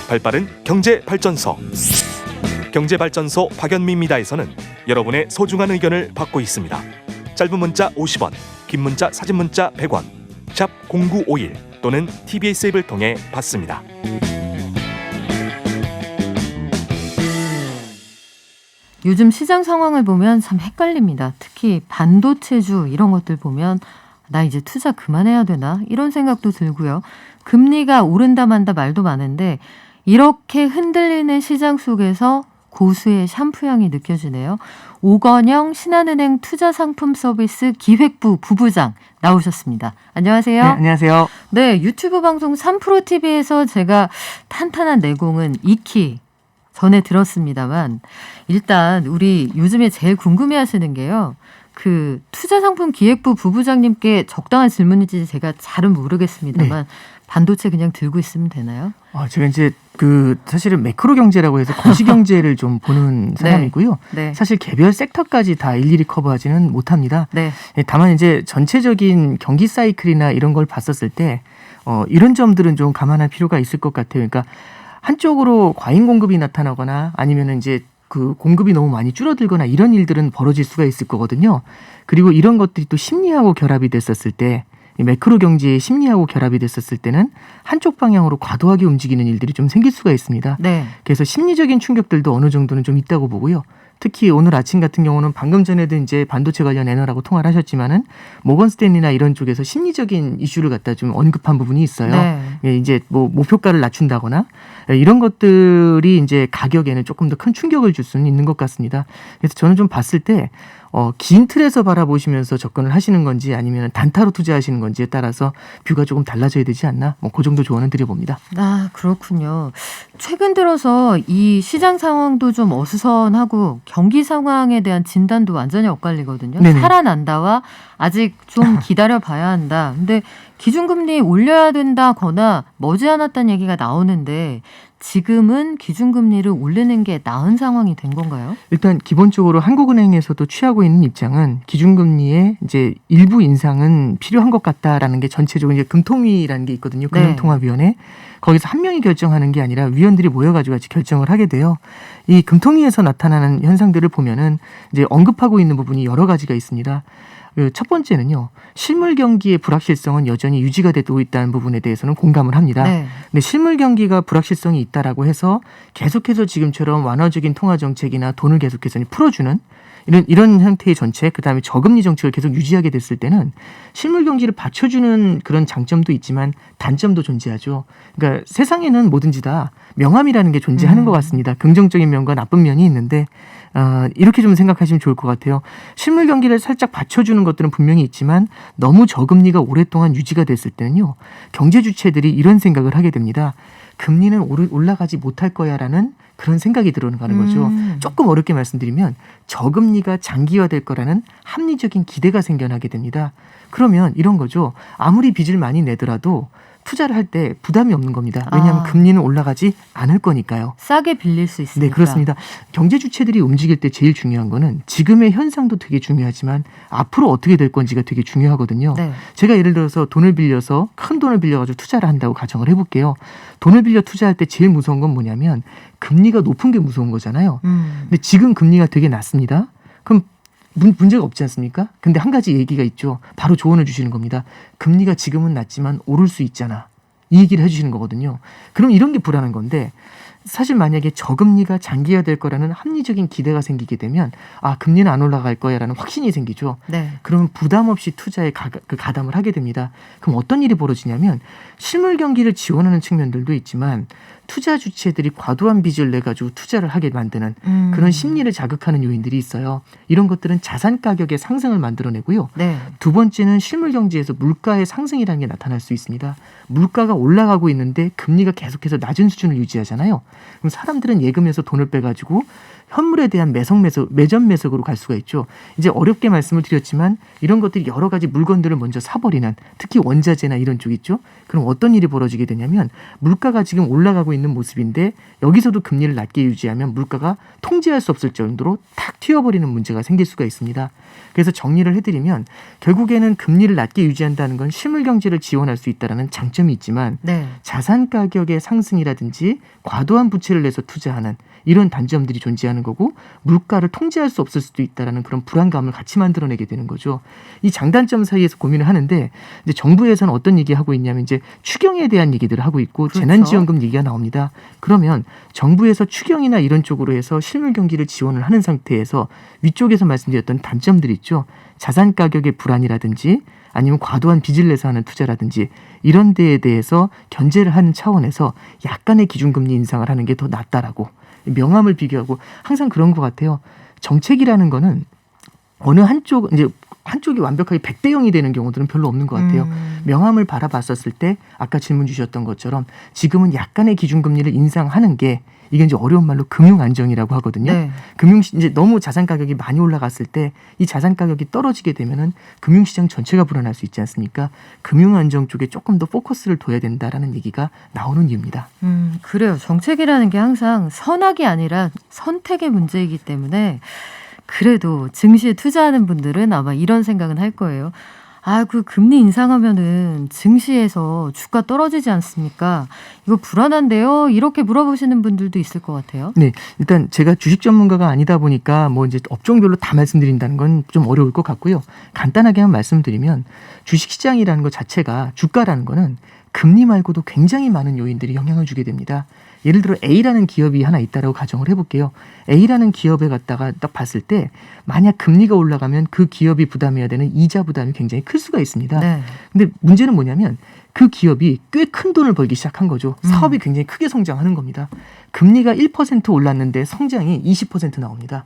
발빠른 경제발전소. 경제발전소 박연미입니다에서는 여러분의 소중한 의견을 받고 있습니다. 짧은 문자 50원, 긴 문자 사진 문자 100원, 샵 0951 또는 TBS 앱을 통해 받습니다. 요즘 시장 상황을 보면 참 헷갈립니다. 특히 반도체주 이런 것들 보면 나 이제 투자 그만해야 되나 이런 생각도 들고요. 금리가 오른다 만다 말도 많은데 이렇게 흔들리는 시장 속에서 고수의 샴푸향이 느껴지네요. 오건영 신한은행 투자상품서비스 기획부 부부장 나오셨습니다. 안녕하세요. 네, 안녕하세요. 네, 유튜브 방송 3프로TV에서 제가 탄탄한 내공은 익히 전에 들었습니다만 일단 우리 요즘에 제일 궁금해하시는 게요. 그 투자상품 기획부 부부장님께 적당한 질문인지 제가 잘은 모르겠습니다만 네. 반도체 그냥 들고 있으면 되나요? 제가 이제 사실은 매크로 경제라고 해서 거시 경제를 좀 보는 사람이고요. 네. 사실 개별 섹터까지 다 일일이 커버하지는 못합니다. 네. 다만 이제 전체적인 경기 사이클이나 이런 걸 봤었을 때 이런 점들은 좀 감안할 필요가 있을 것 같아요. 그러니까 한쪽으로 과잉 공급이 나타나거나 아니면은 이제 그 공급이 너무 많이 줄어들거나 이런 일들은 벌어질 수가 있을 거거든요. 그리고 이런 것들이 또 심리하고 결합이 됐었을 때 이 매크로 경제의 심리하고 결합이 됐었을 때는 한쪽 방향으로 과도하게 움직이는 일들이 좀 생길 수가 있습니다. 네. 그래서 심리적인 충격들도 어느 정도는 좀 있다고 보고요. 특히 오늘 아침 같은 경우는 방금 전에도 이제 반도체 관련 애널하고 통화를 하셨지만은 모건 스탠리나 이런 쪽에서 심리적인 이슈를 갖다 좀 언급한 부분이 있어요. 네. 이제 뭐 목표가를 낮춘다거나 이런 것들이 이제 가격에는 조금 더 큰 충격을 줄 수는 있는 것 같습니다. 그래서 저는 좀 봤을 때 긴 틀에서 바라보시면서 접근을 하시는 건지 아니면 단타로 투자하시는 건지에 따라서 뷰가 조금 달라져야 되지 않나? 그 정도 조언은 드려봅니다. 아, 그렇군요. 최근 들어서 이 시장 상황도 좀 어수선하고 경기 상황에 대한 진단도 완전히 엇갈리거든요. 네네. 살아난다와 아직 좀 기다려봐야 한다. 근데 기준금리 올려야 된다거나 머지않았다는 얘기가 나오는데 지금은 기준금리를 올리는 게 나은 상황이 된 건가요? 일단 기본적으로 한국은행에서도 취하고 있는 입장은 기준금리의 이제 일부 인상은 필요한 것 같다라는 게 전체적으로 이제 금통위라는 게 있거든요. 금융통합위원회. 거기서 한 명이 결정하는 게 아니라 위원들이 모여가지고 같이 결정을 하게 돼요. 이 금통위에서 나타나는 현상들을 보면은 이제 언급하고 있는 부분이 여러 가지가 있습니다. 첫 번째는요. 실물 경기의 불확실성은 여전히 유지가 되고 있다는 부분에 대해서는 공감을 합니다. 네. 근데 실물 경기가 불확실성이 있다라고 해서 계속해서 지금처럼 완화적인 통화 정책이나 돈을 계속해서 풀어주는 이런 형태의 정책, 그다음에 저금리 정책을 계속 유지하게 됐을 때는 실물 경기를 받쳐주는 그런 장점도 있지만 단점도 존재하죠. 그러니까 세상에는 뭐든지 다 명암이라는 게 존재하는 것 같습니다. 긍정적인 면과 나쁜 면이 있는데 이렇게 좀 생각하시면 좋을 것 같아요. 실물 경기를 살짝 받쳐주는 것들은 분명히 있지만 너무 저금리가 오랫동안 유지가 됐을 때는요. 경제 주체들이 이런 생각을 하게 됩니다. 금리는 올라가지 못할 거야라는 그런 생각이 들어가는 거죠. 조금 어렵게 말씀드리면 저금리가 장기화될 거라는 합리적인 기대가 생겨나게 됩니다. 그러면 이런 거죠. 아무리 빚을 많이 내더라도 투자를 할 때 부담이 없는 겁니다. 왜냐하면 금리는 올라가지 않을 거니까요. 싸게 빌릴 수 있으니까. 네, 그렇습니다. 경제 주체들이 움직일 때 제일 중요한 거는 지금의 현상도 되게 중요하지만 앞으로 어떻게 될 건지가 되게 중요하거든요. 네. 제가 예를 들어서 돈을 빌려서 큰 돈을 빌려가지고 투자를 한다고 가정을 해볼게요. 돈을 빌려 투자할 때 제일 무서운 건 뭐냐면 금리가 높은 게 무서운 거잖아요. 근데 지금 금리가 되게 낮습니다. 그럼 문제가 없지 않습니까? 근데 한 가지 얘기가 있죠. 바로 조언을 주시는 겁니다. 금리가 지금은 낮지만 오를 수 있잖아. 이 얘기를 해주시는 거거든요. 그럼 이런 게 불안한 건데 사실 만약에 저금리가 장기화될 거라는 합리적인 기대가 생기게 되면 금리는 안 올라갈 거야라는 확신이 생기죠. 네. 그러면 부담 없이 투자에 가담을 하게 됩니다. 그럼 어떤 일이 벌어지냐면 실물 경기를 지원하는 측면들도 있지만 투자 주체들이 과도한 빚을 내가지고 투자를 하게 만드는 그런 심리를 자극하는 요인들이 있어요. 이런 것들은 자산 가격의 상승을 만들어내고요. 네. 두 번째는 실물 경제에서 물가의 상승이라는 게 나타날 수 있습니다. 물가가 올라가고 있는데 금리가 계속해서 낮은 수준을 유지하잖아요. 그럼 사람들은 예금에서 돈을 빼가지고 현물에 대한 매점 매석으로 갈 수가 있죠. 이제 어렵게 말씀을 드렸지만 이런 것들이 여러 가지 물건들을 먼저 사버리는, 특히 원자재나 이런 쪽 있죠. 그럼 어떤 일이 벌어지게 되냐면 물가가 지금 올라가고 있는 모습인데 여기서도 금리를 낮게 유지하면 물가가 통제할 수 없을 정도로 탁 튀어버리는 문제가 생길 수가 있습니다. 그래서 정리를 해드리면 결국에는 금리를 낮게 유지한다는 건 실물 경제를 지원할 수 있다는 장점이 있지만 네. 자산 가격의 상승이라든지 과도한 부채를 내서 투자하는 이런 단점들이 존재하는 거고 물가를 통제할 수 없을 수도 있다는 그런 불안감을 같이 만들어내게 되는 거죠. 이 장단점 사이에서 고민을 하는데 이제 정부에서는 어떤 얘기하고 있냐면 이제 추경에 대한 얘기들을 하고 있고 그렇죠. 재난지원금 얘기가 나옵니다. 그러면 정부에서 추경이나 이런 쪽으로 해서 실물 경기를 지원을 하는 상태에서 위쪽에서 말씀드렸던 단점들이 있죠. 자산 가격의 불안이라든지 아니면 과도한 빚을 내서 하는 투자라든지 이런 데에 대해서 견제를 하는 차원에서 약간의 기준금리 인상을 하는 게 더 낫다라고 명암을 비교하고 항상 그런 것 같아요. 정책이라는 거는 어느 한쪽이 완벽하게 100대 0이 되는 경우들은 별로 없는 것 같아요. 명암을 바라봤었을 때 아까 질문 주셨던 것처럼 지금은 약간의 기준금리를 인상하는 게 이게 이제 어려운 말로 금융 안정이라고 하거든요. 네. 이제 너무 자산 가격이 많이 올라갔을 때 이 자산 가격이 떨어지게 되면은 금융시장 전체가 불안할 수 있지 않습니까? 금융 안정 쪽에 조금 더 포커스를 둬야 된다라는 얘기가 나오는 이유입니다. 그래요. 정책이라는 게 항상 선악이 아니라 선택의 문제이기 때문에 그래도 증시에 투자하는 분들은 아마 이런 생각은 할 거예요. 아, 그 금리 인상하면은 증시에서 주가 떨어지지 않습니까? 이거 불안한데요? 이렇게 물어보시는 분들도 있을 것 같아요. 네, 일단 제가 주식 전문가가 아니다 보니까 뭐 이제 업종별로 다 말씀드린다는 건 좀 어려울 것 같고요. 간단하게만 말씀드리면 주식시장이라는 것 자체가 주가라는 거는 금리 말고도 굉장히 많은 요인들이 영향을 주게 됩니다. 예를 들어 A라는 기업이 하나 있다라고 가정을 해볼게요. A라는 기업에 갖다가 딱 봤을 때 만약 금리가 올라가면 그 기업이 부담해야 되는 이자 부담이 굉장히 클 수가 있습니다. 네. 근데 문제는 뭐냐면 그 기업이 꽤 큰 돈을 벌기 시작한 거죠. 사업이 굉장히 크게 성장하는 겁니다. 금리가 1% 올랐는데 성장이 20% 나옵니다.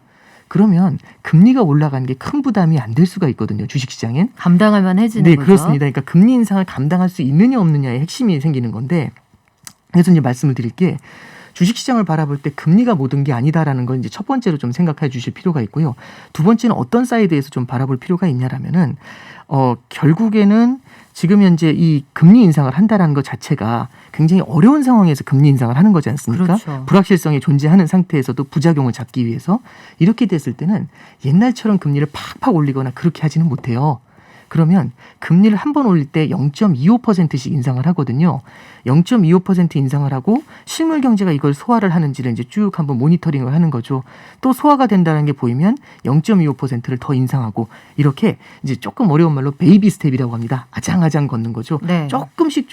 그러면 금리가 올라가는 게 큰 부담이 안 될 수가 있거든요. 주식시장엔. 감당할 만해지는 네, 거죠. 그렇습니다. 그러니까 금리 인상을 감당할 수 있느냐 없느냐의 핵심이 생기는 건데 그래서 이제 말씀을 드릴 게 주식시장을 바라볼 때 금리가 모든 게 아니다라는 걸 이제 첫 번째로 좀 생각해 주실 필요가 있고요. 두 번째는 어떤 사이드에서 좀 바라볼 필요가 있냐라면은 결국에는 지금 현재 이 금리 인상을 한다라는 것 자체가 굉장히 어려운 상황에서 금리 인상을 하는 거지 않습니까? 그렇죠. 불확실성이 존재하는 상태에서도 부작용을 잡기 위해서 이렇게 됐을 때는 옛날처럼 금리를 팍팍 올리거나 그렇게 하지는 못해요. 그러면 금리를 한 번 올릴 때 0.25%씩 인상을 하거든요. 0.25% 인상을 하고 실물 경제가 이걸 소화를 하는지를 이제 쭉 한번 모니터링을 하는 거죠. 또 소화가 된다는 게 보이면 0.25%를 더 인상하고 이렇게 이제 조금 어려운 말로 베이비 스텝이라고 합니다. 아장아장 걷는 거죠. 네. 조금씩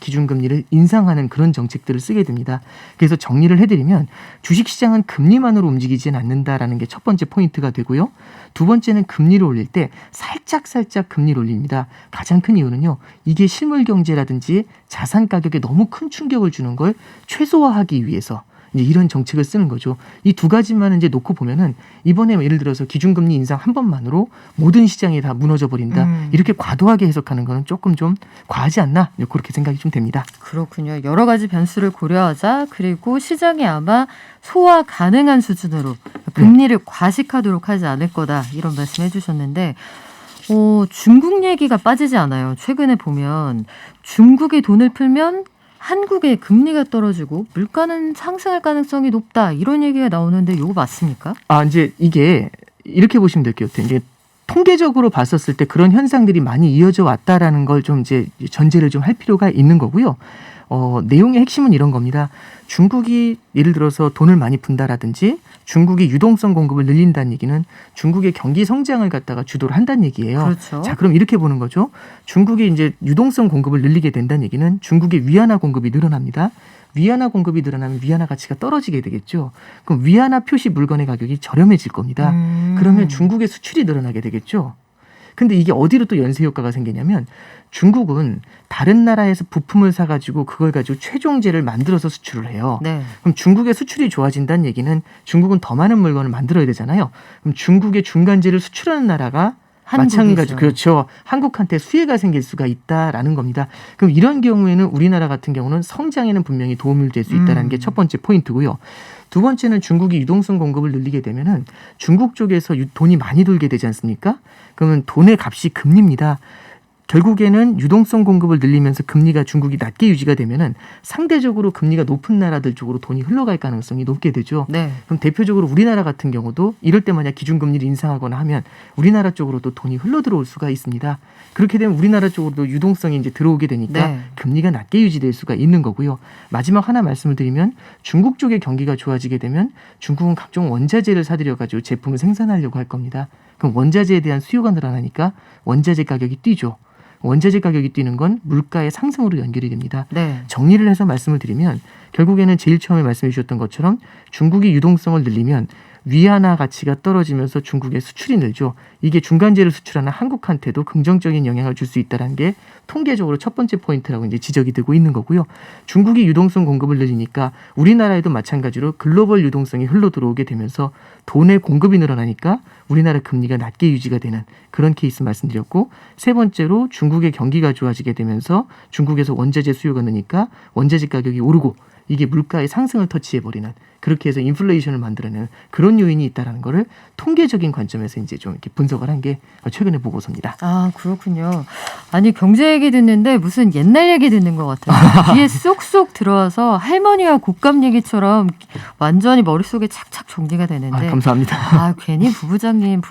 기준금리를 인상하는 그런 정책들을 쓰게 됩니다. 그래서 정리를 해드리면 주식시장은 금리만으로 움직이지는 않는다라는 게 첫 번째 포인트가 되고요. 두 번째는 금리를 올릴 때 살짝 금리를 올립니다. 가장 큰 이유는요. 이게 실물 경제라든지 자산 가격에 너무 큰 충격을 주는 걸 최소화하기 위해서 이제 이런 정책을 쓰는 거죠. 이 두 가지만 이제 놓고 보면은 이번에 예를 들어서 기준금리 인상 한 번만으로 모든 시장이 다 무너져 버린다. 이렇게 과도하게 해석하는 거는 조금 좀 과하지 않나? 그렇게 생각이 좀 됩니다. 그렇군요. 여러 가지 변수를 고려하자 그리고 시장이 아마 소화 가능한 수준으로 금리를 과식하도록 하지 않을 거다 이런 말씀해 주셨는데 중국 얘기가 빠지지 않아요. 최근에 보면 중국이 돈을 풀면 한국의 금리가 떨어지고 물가는 상승할 가능성이 높다 이런 얘기가 나오는데 이거 맞습니까? 이제 이게 이렇게 보시면 될 것 같아요. 이제 통계적으로 봤었을 때 그런 현상들이 많이 이어져 왔다라는 걸 좀 이제 전제를 좀 할 필요가 있는 거고요. 내용의 핵심은 이런 겁니다. 중국이 예를 들어서 돈을 많이 푼다라든지 중국이 유동성 공급을 늘린다는 얘기는 중국의 경기 성장을 갖다가 주도를 한다는 얘기예요. 그렇죠. 자, 그럼 이렇게 보는 거죠. 중국이 이제 유동성 공급을 늘리게 된다는 얘기는 중국의 위안화 공급이 늘어납니다. 위안화 공급이 늘어나면 위안화 가치가 떨어지게 되겠죠. 그럼 위안화 표시 물건의 가격이 저렴해질 겁니다. 그러면 중국의 수출이 늘어나게 되겠죠. 근데 이게 어디로 또 연쇄 효과가 생기냐면 중국은 다른 나라에서 부품을 사가지고 그걸 가지고 최종재를 만들어서 수출을 해요. 네. 그럼 중국의 수출이 좋아진다는 얘기는 중국은 더 많은 물건을 만들어야 되잖아요. 그럼 중국의 중간재를 수출하는 나라가 마찬가지 그렇죠. 한국한테 수혜가 생길 수가 있다라는 겁니다. 그럼 이런 경우에는 우리나라 같은 경우는 성장에는 분명히 도움이 될 수 있다는 게 첫 번째 포인트고요. 두 번째는 중국이 유동성 공급을 늘리게 되면은 중국 쪽에서 돈이 많이 돌게 되지 않습니까? 그러면 돈의 값이 금리입니다. 결국에는 유동성 공급을 늘리면서 금리가 중국이 낮게 유지가 되면은 상대적으로 금리가 높은 나라들 쪽으로 돈이 흘러갈 가능성이 높게 되죠. 네. 그럼 대표적으로 우리나라 같은 경우도 이럴 때 만약 기준금리를 인상하거나 하면 우리나라 쪽으로도 돈이 흘러 들어올 수가 있습니다. 그렇게 되면 우리나라 쪽으로도 유동성이 이제 들어오게 되니까 네. 금리가 낮게 유지될 수가 있는 거고요. 마지막 하나 말씀을 드리면 중국 쪽의 경기가 좋아지게 되면 중국은 각종 원자재를 사들여 가지고 제품을 생산하려고 할 겁니다. 그럼 원자재에 대한 수요가 늘어나니까 원자재 가격이 뛰죠. 원자재 가격이 뛰는 건 물가의 상승으로 연결이 됩니다. 네. 정리를 해서 말씀을 드리면 결국에는 제일 처음에 말씀해 주셨던 것처럼 중국이 유동성을 늘리면 위안화 가치가 떨어지면서 중국의 수출이 늘죠. 이게 중간재를 수출하는 한국한테도 긍정적인 영향을 줄 수 있다는 게 통계적으로 첫 번째 포인트라고 이제 지적이 되고 있는 거고요. 중국이 유동성 공급을 늘리니까 우리나라에도 마찬가지로 글로벌 유동성이 흘러 들어오게 되면서 돈의 공급이 늘어나니까 우리나라 금리가 낮게 유지가 되는 그런 케이스 말씀드렸고, 세 번째로 중국의 경기가 좋아지게 되면서 중국에서 원자재 수요가 느니까 원자재 가격이 오르고 이게 물가의 상승을 터치해버리는, 그렇게 해서 인플레이션을 만들어내는 그런 요인이 있다는 거를 통계적인 관점에서 이제 좀 이렇게 분석을 한 게 최근의 보고서입니다. 아, 그렇군요. 아니, 경제 얘기 듣는데 무슨 옛날 얘기 듣는 것 같아요. 귀에 쏙쏙 들어와서 할머니와 곶감 얘기처럼 완전히 머릿속에 착착 정리가 되는데. 감사합니다. 아, 괜히 부부장님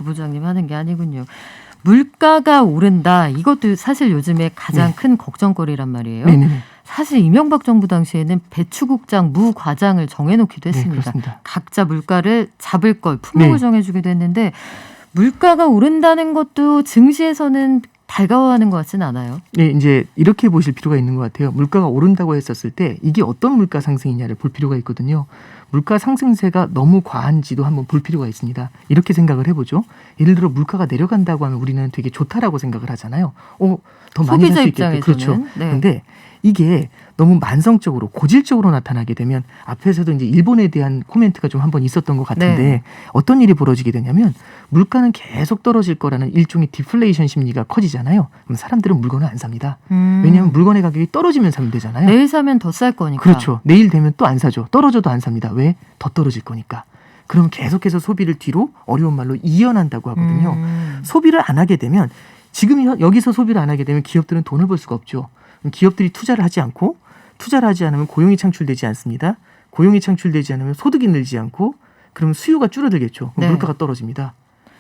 하는 게 아니군요. 물가가 오른다. 이것도 사실 요즘에 가장 큰 걱정거리란 말이에요. 네네. 사실 이명박 정부 당시에는 배추국장, 무과장을 정해놓기도 했습니다. 네, 각자 물가를 잡을 걸 품목을 네. 정해주기도 했는데 물가가 오른다는 것도 증시에서는 달가워하는 것 같지는 않아요. 네, 이제 이렇게 보실 필요가 있는 것 같아요. 물가가 오른다고 했었을 때 이게 어떤 물가 상승이냐를 볼 필요가 있거든요. 물가 상승세가 너무 과한지도 한번 볼 필요가 있습니다. 이렇게 생각을 해보죠. 예를 들어 물가가 내려간다고 하면 우리는 되게 좋다라고 생각을 하잖아요. 더 많이 살 수 있겠다. 그렇죠. 네. 그런데 이게 너무 만성적으로 고질적으로 나타나게 되면 앞에서도 이제 일본에 대한 코멘트가 좀 한번 있었던 것 같은데 네. 어떤 일이 벌어지게 되냐면 물가는 계속 떨어질 거라는 일종의 디플레이션 심리가 커지잖아요. 그럼 사람들은 물건을 안 삽니다. 왜냐하면 물건의 가격이 떨어지면 사면 되잖아요. 내일 사면 더 쌀 거니까. 그렇죠. 내일 되면 또 안 사죠. 떨어져도 안 삽니다. 왜? 더 떨어질 거니까. 그럼 계속해서 소비를 뒤로 어려운 말로 이연한다고 하거든요. 소비를 안 하게 되면 지금 여기서 소비를 안 하게 되면 기업들은 돈을 벌 수가 없죠. 기업들이 투자를 하지 않고 투자를 하지 않으면 고용이 창출되지 않습니다. 고용이 창출되지 않으면 소득이 늘지 않고 그러면 수요가 줄어들겠죠. 그럼 네. 물가가 떨어집니다.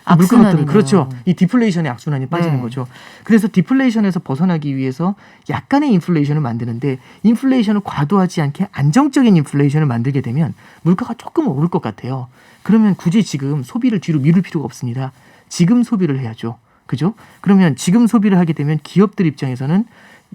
악순환이네요. 그렇죠. 이 디플레이션의 악순환이 빠지는 네. 거죠. 그래서 디플레이션에서 벗어나기 위해서 약간의 인플레이션을 만드는데 인플레이션을 과도하지 않게 안정적인 인플레이션을 만들게 되면 물가가 조금 오를 것 같아요. 그러면 굳이 지금 소비를 뒤로 미룰 필요가 없습니다. 지금 소비를 해야죠. 그죠? 그러면 지금 소비를 하게 되면 기업들 입장에서는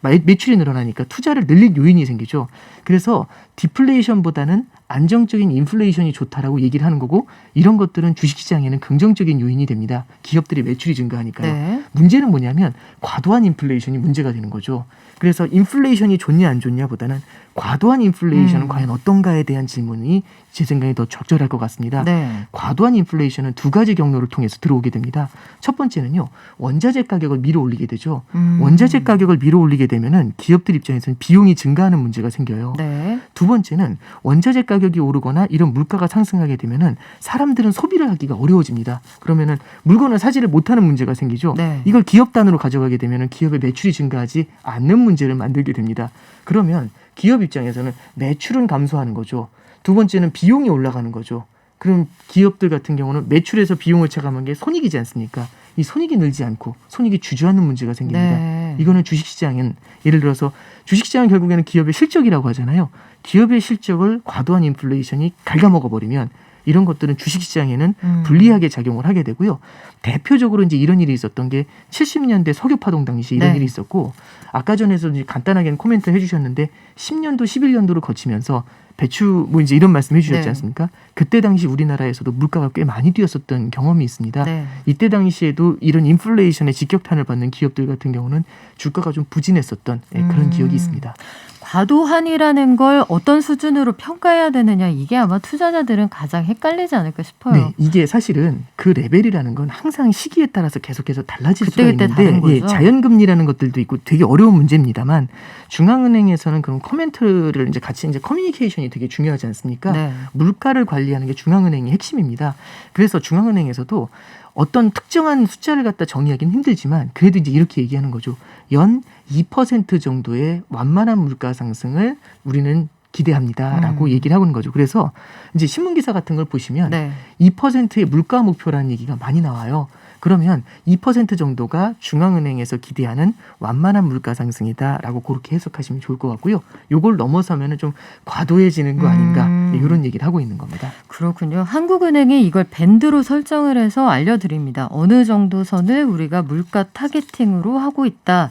매출이 늘어나니까 투자를 늘릴 요인이 생기죠. 그래서 디플레이션보다는 안정적인 인플레이션이 좋다라고 얘기를 하는 거고, 이런 것들은 주식시장에는 긍정적인 요인이 됩니다. 기업들이 매출이 증가하니까요. 네. 문제는 뭐냐면 과도한 인플레이션이 문제가 되는 거죠. 그래서 인플레이션이 좋냐 안 좋냐 보다는 과도한 인플레이션은 과연 어떤가에 대한 질문이 제 생각에 더 적절할 것 같습니다. 네. 과도한 인플레이션은 두 가지 경로를 통해서 들어오게 됩니다. 첫 번째는요, 원자재 가격을 밀어 올리게 되죠. 원자재 가격을 밀어 올리게 되면은 기업들 입장에서는 비용이 증가하는 문제가 생겨요. 네. 두 번째는 원자재 가격이 오르거나 이런 물가가 상승하게 되면은 사람들은 소비를 하기가 어려워집니다. 그러면은 물건을 사지를 못하는 문제가 생기죠. 네. 이걸 기업 단으로 가져가게 되면은 기업의 매출이 증가하지 않는 문제를 만들게 됩니다. 그러면 기업 입장에서는 매출은 감소하는 거죠. 두 번째는 비용이 올라가는 거죠. 그럼 기업들 같은 경우는 매출에서 비용을 차감한 게 손익이지 않습니까? 이 손익이 늘지 않고 손익이 주저하는 문제가 생깁니다. 네. 이거는 주식시장은, 예를 들어서 주식시장은 결국에는 기업의 실적이라고 하잖아요. 기업의 실적을 과도한 인플레이션이 갉아먹어버리면 이런 것들은 주식시장에는 불리하게 작용을 하게 되고요. 대표적으로 이제 이런 일이 있었던 게 70년대 석유파동 당시 이런 네. 일이 있었고, 아까 전에도 이제 간단하게 코멘트 해주셨는데 10년도, 11년도를 거치면서 배추 뭐 이제 이런 말씀 해주셨지 네. 않습니까? 그때 당시 우리나라에서도 물가가 꽤 많이 뛰었었던 경험이 있습니다. 네. 이때 당시에도 이런 인플레이션의 직격탄을 받는 기업들 같은 경우는 주가가 좀 부진했었던 그런 기억이 있습니다. 과도한이라는 걸 어떤 수준으로 평가해야 되느냐, 이게 아마 투자자들은 가장 헷갈리지 않을까 싶어요. 네, 이게 사실은 그 레벨이라는 건 항상 시기에 따라서 계속해서 달라질 수가 그때 다른 있는데 거죠. 자연금리라는 것들도 있고 되게 어려운 문제입니다만 중앙은행에서는 그런 코멘트를 이제 같이 이제 커뮤니케이션이 되게 중요하지 않습니까? 네. 물가를 관리하는 게 중앙은행의 핵심입니다. 그래서 중앙은행에서도 어떤 특정한 숫자를 갖다 정의하기는 힘들지만 그래도 이제 이렇게 얘기하는 거죠. 연 2% 정도의 완만한 물가 상승을 우리는 기대합니다라고 얘기를 하고 있는 거죠. 그래서 이제 신문 기사 같은 걸 보시면 네. 2%의 물가 목표라는 얘기가 많이 나와요. 그러면 2% 정도가 중앙은행에서 기대하는 완만한 물가 상승이다라고 그렇게 해석하시면 좋을 것 같고요. 요걸 넘어서면은 좀 과도해지는 거 아닌가 이런 얘기를 하고 있는 겁니다. 그렇군요. 한국은행이 이걸 밴드로 설정을 해서 알려드립니다. 어느 정도 선을 우리가 물가 타겟팅으로 하고 있다.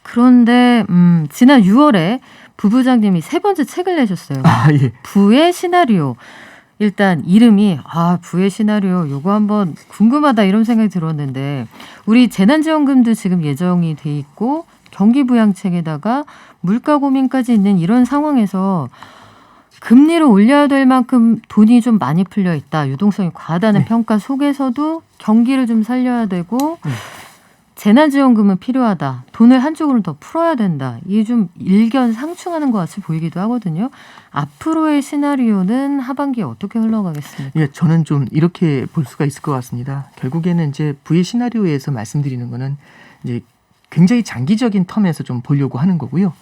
그런데 지난 6월에 부부장님이 세 번째 책을 내셨어요. 예. 부의 시나리오. 일단 이름이 부의 시나리오 요거 한번 궁금하다 이런 생각이 들었는데 우리 재난지원금도 지금 예정이 돼 있고 경기부양책에다가 물가 고민까지 있는 이런 상황에서 금리를 올려야 될 만큼 돈이 좀 많이 풀려 있다. 유동성이 과하다는 네. 평가 속에서도 경기를 좀 살려야 되고 재난지원금은 필요하다. 돈을 한쪽으로 더 풀어야 된다. 이게 좀 일견상충하는 것 같이 보이기도 하거든요. 앞으로의 시나리오는 하반기에 어떻게 흘러가겠습니까? 예, 저는 좀 이렇게 볼 수가 있을 것 같습니다. 결국에는 이제 부의 시나리오에서 말씀드리는 거는 이제 굉장히 장기적인 텀에서 좀 보려고 하는 거고요.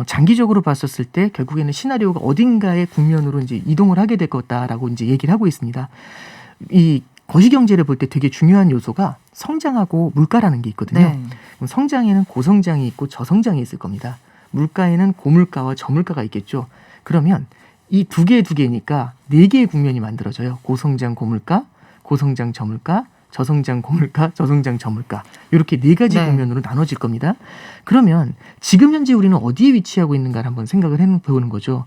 장기적으로 봤었을 때 결국에는 시나리오가 어딘가의 국면으로 이제 이동을 하게 될 거다라고 이제 얘기를 하고 있습니다. 이 거시경제를 볼 때 되게 중요한 요소가 성장하고 물가라는 게 있거든요. 네. 그럼 성장에는 고성장이 있고 저성장이 있을 겁니다. 물가에는 고물가와 저물가가 있겠죠. 그러면 이 두 개니까 네 개의 국면이 만들어져요. 고성장 고물가, 고성장 저물가, 저성장 고물가, 저성장 저물가. 이렇게 네 가지 네. 국면으로 나눠질 겁니다. 그러면 지금 현재 우리는 어디에 위치하고 있는가를 한번 생각을 해보는 거죠.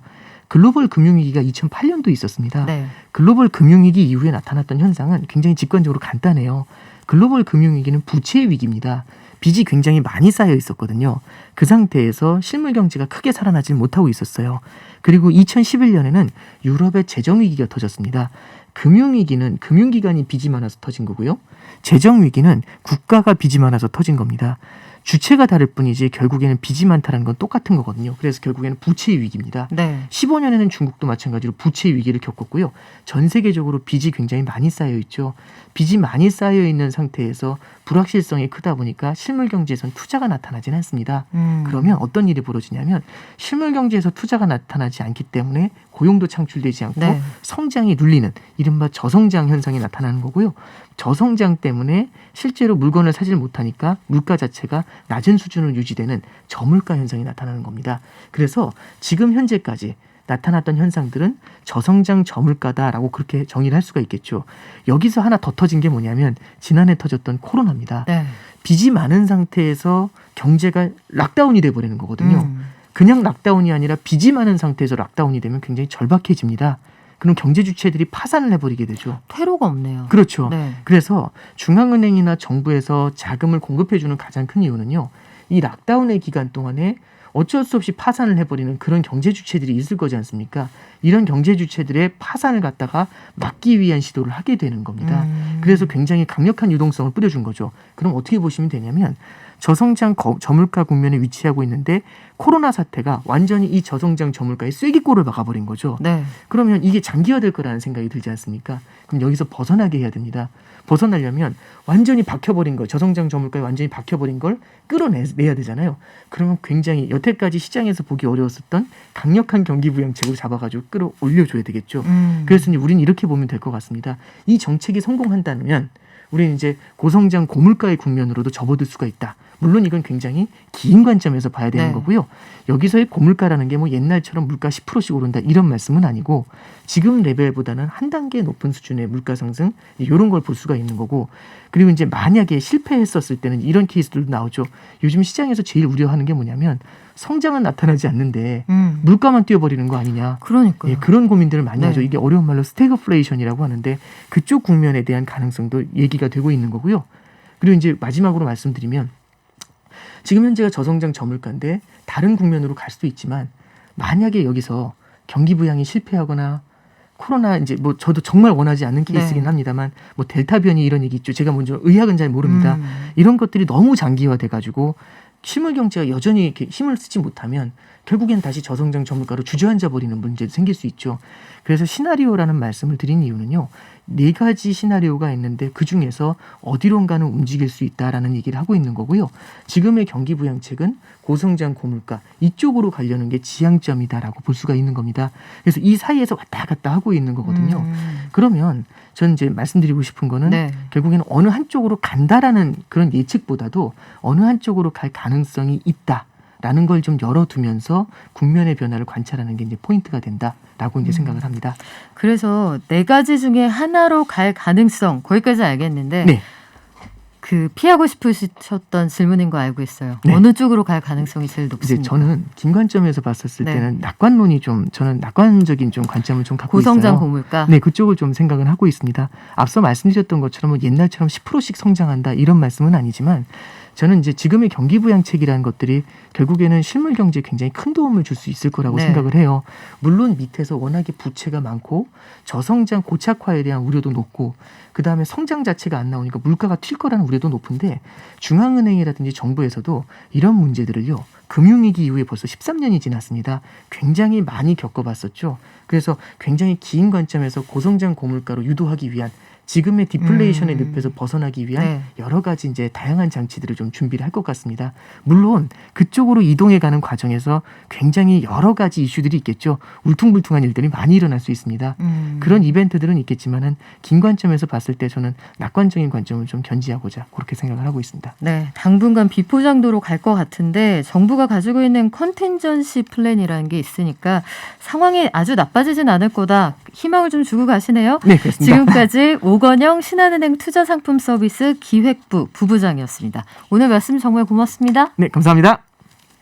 글로벌 금융위기가 2008년도 있었습니다. 네. 글로벌 금융위기 이후에 나타났던 현상은 굉장히 직관적으로 간단해요. 글로벌 금융위기는 부채 위기입니다. 빚이 굉장히 많이 쌓여 있었거든요. 그 상태에서 실물 경제가 크게 살아나질 못하고 있었어요. 그리고 2011년에는 유럽의 재정위기가 터졌습니다. 금융위기는 금융기관이 빚이 많아서 터진 거고요. 재정위기는 국가가 빚이 많아서 터진 겁니다. 주체가 다를 뿐이지 결국에는 빚이 많다는 건 똑같은 거거든요. 그래서 결국에는 부채 위기입니다. 네. 15년에는 중국도 마찬가지로 부채 위기를 겪었고요. 전 세계적으로 빚이 굉장히 많이 쌓여 있죠. 빚이 많이 쌓여 있는 상태에서 불확실성이 크다 보니까 실물 경제에선 투자가 나타나진 않습니다. 그러면 어떤 일이 벌어지냐면 실물 경제에서 투자가 나타나지 않기 때문에 고용도 창출되지 않고 네. 성장이 눌리는 이른바 저성장 현상이 나타나는 거고요. 저성장 때문에 실제로 물건을 사질 못하니까 물가 자체가 낮은 수준으로 유지되는 저물가 현상이 나타나는 겁니다. 그래서 지금 현재까지 나타났던 현상들은 저성장 저물가다라고 그렇게 정의를 할 수가 있겠죠. 여기서 하나 더 터진 게 뭐냐면 지난해 터졌던 코로나입니다. 네. 빚이 많은 상태에서 경제가 락다운이 돼버리는 거거든요. 그냥 락다운이 아니라 빚이 많은 상태에서 락다운이 되면 굉장히 절박해집니다. 그럼 경제 주체들이 파산을 해버리게 되죠. 퇴로가 없네요. 그렇죠. 네. 그래서 중앙은행이나 정부에서 자금을 공급해주는 가장 큰 이유는요. 이 락다운의 기간 동안에 어쩔 수 없이 파산을 해버리는 그런 경제 주체들이 있을 거지 않습니까? 이런 경제 주체들의 파산을 갖다가 막기 위한 시도를 하게 되는 겁니다. 그래서 굉장히 강력한 유동성을 뿌려준 거죠. 그럼 어떻게 보시면 되냐면 저성장 저물가 국면에 위치하고 있는데 코로나 사태가 완전히 이 저성장 저물가의 쐐기골을 막아버린 거죠. 네. 그러면 이게 장기화될 거라는 생각이 들지 않습니까? 그럼 여기서 벗어나게 해야 됩니다. 벗어나려면 완전히 박혀버린 걸, 저성장 저물가에 완전히 박혀버린 걸 끌어내야 되잖아요. 그러면 굉장히 여태까지 시장에서 보기 어려웠었던 강력한 경기부양책을 잡아가지고 끌어올려줘야 되겠죠. 그래서 이제 우리는 이렇게 보면 될 것 같습니다. 이 정책이 성공한다면 우리는 이제 고성장 고물가의 국면으로도 접어들 수가 있다. 물론 이건 굉장히 긴 관점에서 봐야 되는 네. 거고요. 여기서의 고물가라는 게 뭐 옛날처럼 물가 10%씩 오른다 이런 말씀은 아니고 지금 레벨보다는 한 단계 높은 수준의 물가 상승 이런 걸 볼 수가 있는 거고 그리고 이제 만약에 실패했었을 때는 이런 케이스들도 나오죠. 요즘 시장에서 제일 우려하는 게 뭐냐면 성장은 나타나지 않는데 물가만 뛰어버리는 거 아니냐. 그러니까요. 예, 그런 고민들을 많이 네. 하죠. 이게 어려운 말로 스태그플레이션이라고 하는데 그쪽 국면에 대한 가능성도 얘기가 되고 있는 거고요. 그리고 이제 마지막으로 말씀드리면 지금 현재가 저성장 저물가인데 다른 국면으로 갈 수도 있지만 만약에 여기서 경기 부양이 실패하거나 코로나 이제 뭐 저도 정말 원하지 않는 케이스긴 네. 합니다만 뭐 델타 변이 이런 얘기 있죠. 제가 먼저 의학은 잘 모릅니다. 이런 것들이 너무 장기화돼 가지고 실물 경제가 여전히 이렇게 힘을 쓰지 못하면 결국엔 다시 저성장 전문가로 주저앉아 버리는 문제도 생길 수 있죠. 그래서 시나리오라는 말씀을 드린 이유는요. 4가지 시나리오가 있는데 그중에서 어디론가는 움직일 수 있다라는 얘기를 하고 있는 거고요. 지금의 경기 부양책은 고성장 고물가 이쪽으로 가려는 게 지향점이다라고 볼 수가 있는 겁니다. 그래서 이 사이에서 왔다 갔다 하고 있는 거거든요. 그러면 저는 이제 말씀드리고 싶은 거는 네. 결국에는 어느 한쪽으로 간다라는 그런 예측보다도 어느 한쪽으로 갈 가능성이 있다라는 걸 좀 열어두면서 국면의 변화를 관찰하는 게 이제 포인트가 된다라고 이제 생각을 합니다. 그래서 4가지 중에 하나로 갈 가능성 거기까지 알겠는데 네. 그 피하고 싶으셨던 질문인 거 알고 있어요. 네. 어느 쪽으로 갈 가능성이 제일 이제 높습니까? 저는 김 관점에서 봤었을 네. 때는 낙관론이 좀 저는 낙관적인 좀 관점을 좀 갖고 고성장 있어요. 고물가. 네, 그쪽을 좀 생각을 하고 있습니다. 앞서 말씀드렸던 것처럼 뭐 옛날처럼 10%씩 성장한다 이런 말씀은 아니지만 저는 이제 지금의 경기 부양책이라는 것들이 결국에는 실물 경제에 굉장히 큰 도움을 줄 수 있을 거라고 네. 생각을 해요. 물론 밑에서 워낙에 부채가 많고 저성장 고착화에 대한 우려도 높고 그다음에 성장 자체가 안 나오니까 물가가 튈 거라는 우려도 높은데 중앙은행이라든지 정부에서도 이런 문제들을요. 금융위기 이후에 벌써 13년이 지났습니다. 굉장히 많이 겪어봤었죠. 그래서 굉장히 긴 관점에서 고성장 고물가로 유도하기 위한 지금의 디플레이션의 늪에서 벗어나기 위한 네. 여러 가지 이제 다양한 장치들을 좀 준비를 할 것 같습니다. 물론 그쪽으로 이동해 가는 과정에서 굉장히 여러 가지 이슈들이 있겠죠. 울퉁불퉁한 일들이 많이 일어날 수 있습니다. 그런 이벤트들은 있겠지만은 긴 관점에서 봤을 때 저는 낙관적인 관점을 좀 견지하고자 그렇게 생각을 하고 있습니다. 네, 당분간 비포장도로 갈 것 같은데 정부가 가지고 있는 컨틴전시 플랜이라는 게 있으니까 상황이 아주 나빠지진 않을 거다. 희망을 좀 주고 가시네요. 네, 그렇습니다. 지금까지 오건영 신한은행 투자상품 서비스 기획부 부부장이었습니다. 오늘 말씀 정말 고맙습니다. 네, 감사합니다.